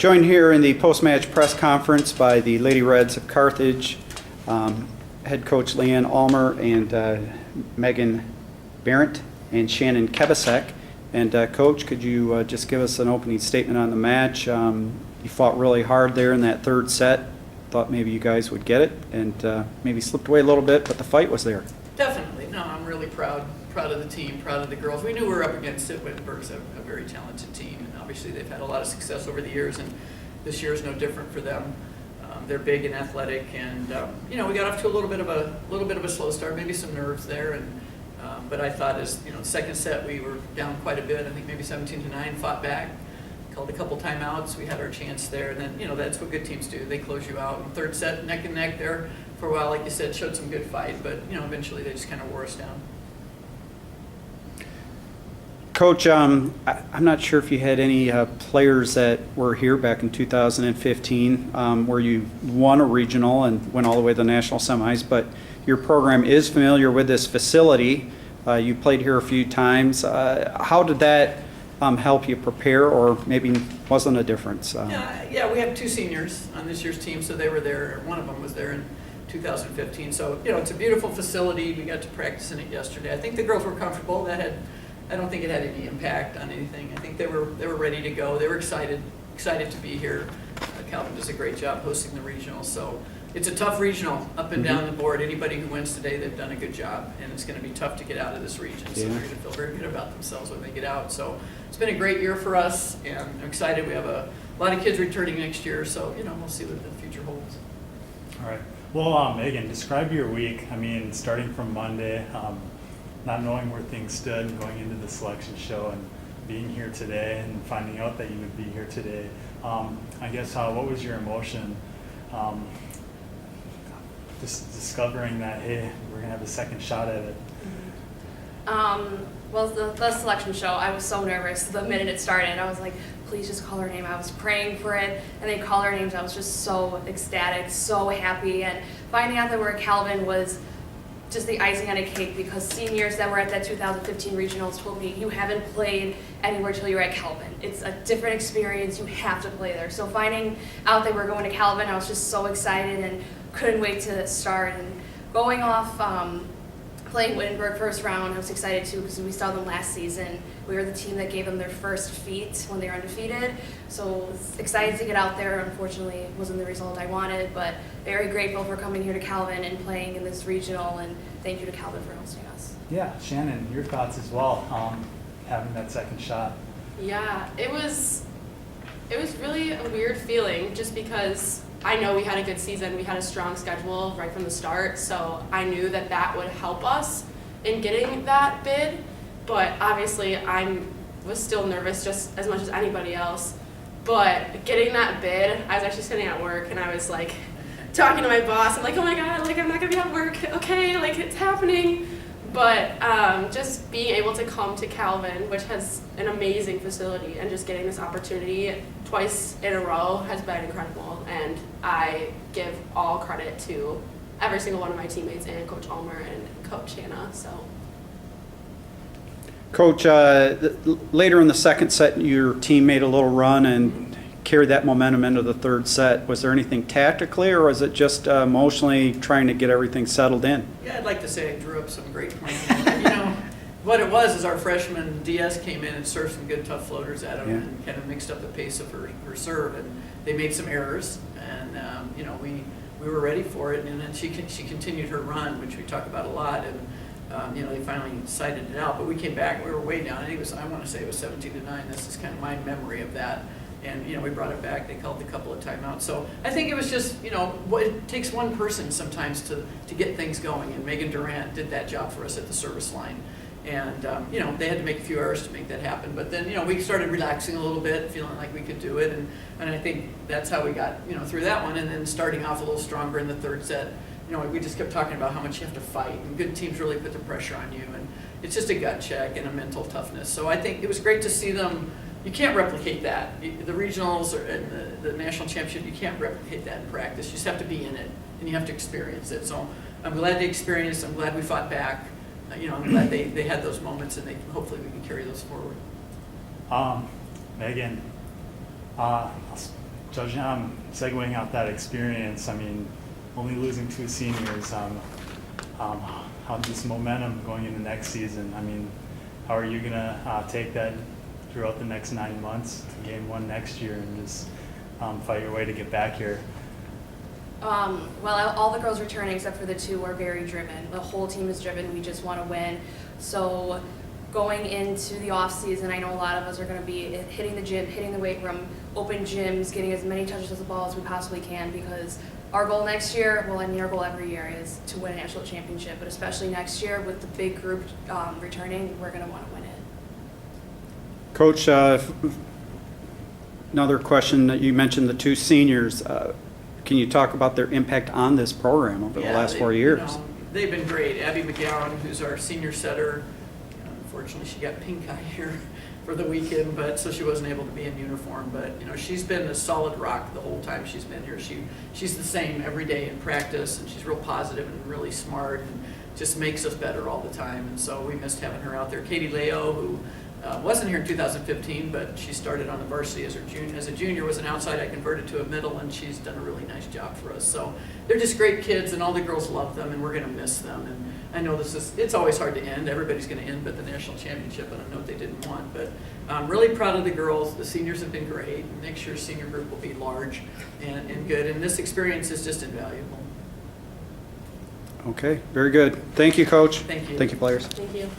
Joined here in the post-match press conference by the Lady Reds of Carthage, head coach Leanne Almer and Megan Barrett and Shannon Kebasek. And Coach, could you just give us an opening statement on the match? You fought really hard there in that third set. Thought maybe you guys would get it, and maybe slipped away a little bit, but the fight was there. Definitely. No, I'm really proud of the team, proud of the girls. We knew we were up against it. Wittenberg's a very talented team, and obviously they've had a lot of success over the years, and this year is no different for them. They're big and athletic, and we got off to a little bit of a slow start, maybe some nerves there, and but I thought as the second set we were down quite a bit. I think maybe 17-9, fought back, called a couple timeouts. We had our chance there, and then that's what good teams do. They close you out. And third set, neck and neck there for a while, like you said, showed some good fight, but eventually they just kind of wore us down. Coach, I'm not sure if you had any players that were here back in 2015 where you won a regional and went all the way to the national semis, but your program is familiar with this facility. You played here a few times. How did that help you prepare, or maybe wasn't a difference? Yeah, we have two seniors on this year's team, so they were there. One of them was there in 2015. So, it's a beautiful facility. We got to practice in it yesterday. I think the girls were comfortable. I don't think it had any impact on anything. I think they were ready to go. They were excited to be here. Calvin does a great job hosting the regional. So it's a tough regional up and down the board. Anybody who wins today, they've done a good job, and it's going to be tough to get out of this region. So they're going to feel very good about themselves when they get out. So it's been a great year for us, and I'm excited. We have a lot of kids returning next year, so we'll see what the future holds. All right. Well, Megan, describe your week. I mean, starting from Monday, not knowing where things stood, going into the selection show, and being here today, and finding out that you would be here today. I guess what was your emotion? Just discovering that, hey, we're gonna have a second shot at it. Well, the selection show, I was so nervous the minute it started. I was like, please just call her name. I was praying for it, and they called our names. I was just so ecstatic, so happy, and finding out that we're at Calvin was just the icing on a cake, because seniors that were at that 2015 regionals told me, you haven't played anywhere till you're at Calvin. It's a different experience. You have to play there. So finding out that we're going to Calvin, I was just so excited and couldn't wait to start. And going off playing Wittenberg first round, I was excited too, because we saw them last season. We were the team that gave them their first feat when they were undefeated. So I was excited to get out there. Unfortunately, it wasn't the result I wanted, but very grateful for coming here to Calvin and playing in this regional, and thank you to Calvin for hosting us. Yeah, Shannon, your thoughts as well, having that second shot. Yeah, it was really a weird feeling, just because I know we had a good season, we had a strong schedule right from the start, so I knew that would help us in getting that bid, but obviously I was still nervous just as much as anybody else. But getting that bid, I was actually sitting at work and I was like talking to my boss. I'm like, oh my God, like I'm not gonna be at work, okay, like it's happening. But just being able to come to Calvin, which has an amazing facility, and just getting this opportunity twice in a row has been incredible. And I give all credit to every single one of my teammates and Coach Almer and Coach Hannah. So. Coach, later in the second set, your team made a little run and carried that momentum into the third set. Was there anything tactically, or was it just emotionally trying to get everything settled in? Yeah, I'd like to say I drew up some great points. What it was is our freshman DS came in and served some good tough floaters at him, and kind of mixed up the pace of her serve, and they made some errors, and we were ready for it, and then she continued her run, which we talk about a lot, and they finally cited it out, but we came back, we were way down. I want to say it was 17-9. This is kind of my memory of that. And we brought it back. They called a couple of timeouts. So I think it was just it takes one person sometimes to get things going. And Megan Durant did that job for us at the service line. And they had to make a few errors to make that happen. But then we started relaxing a little bit, feeling like we could do it. And I think that's how we got through that one. And then starting off a little stronger in the third set. We just kept talking about how much you have to fight, and good teams really put the pressure on you. And it's just a gut check and a mental toughness. So I think it was great to see them. You can't replicate that. The regionals and the national championship, you can't replicate that in practice. You just have to be in it, and you have to experience it. So I'm glad they experienced it. I'm glad we fought back. I'm glad they had those moments, and hopefully we can carry those forward. Megan, Judge, segueing out that experience, I mean, only losing 2 seniors, how this momentum going into next season, I mean, how are you going to take that throughout the next 9 months to game 1 next year and just fight your way to get back here? Well, all the girls returning except for the 2 are very driven. The whole team is driven. We just want to win. So going into the off season, I know a lot of us are going to be hitting the gym, hitting the weight room, open gyms, getting as many touches of the ball as we possibly can, because our goal next year, well, I mean, our goal every year is to win a national championship, but especially next year with the big group returning, we're going to want to win it. Coach, another question that you mentioned, the 2 seniors. Can you talk about their impact on this program over the last 4 years? They've been great. Abby McGowan, who's our senior setter, unfortunately she got pink eye here for the weekend, but so she wasn't able to be in uniform. But she's been a solid rock the whole time she's been here. She's the same every day in practice, and she's real positive and really smart, and just makes us better all the time. And so we missed having her out there. Katie Leo, who wasn't here in 2015, but she started on the varsity as a junior, was an outside. I converted to a middle, and she's done a really nice job for us. So they're just great kids, and all the girls love them, and we're going to miss them. And I know it's always hard to end. Everybody's going to end but the national championship on a note they didn't want. But I'm really proud of the girls. The seniors have been great. Next year's senior group will be large and good, and this experience is just invaluable. Okay, very good. Thank you, Coach. Thank you. Thank you, players. Thank you.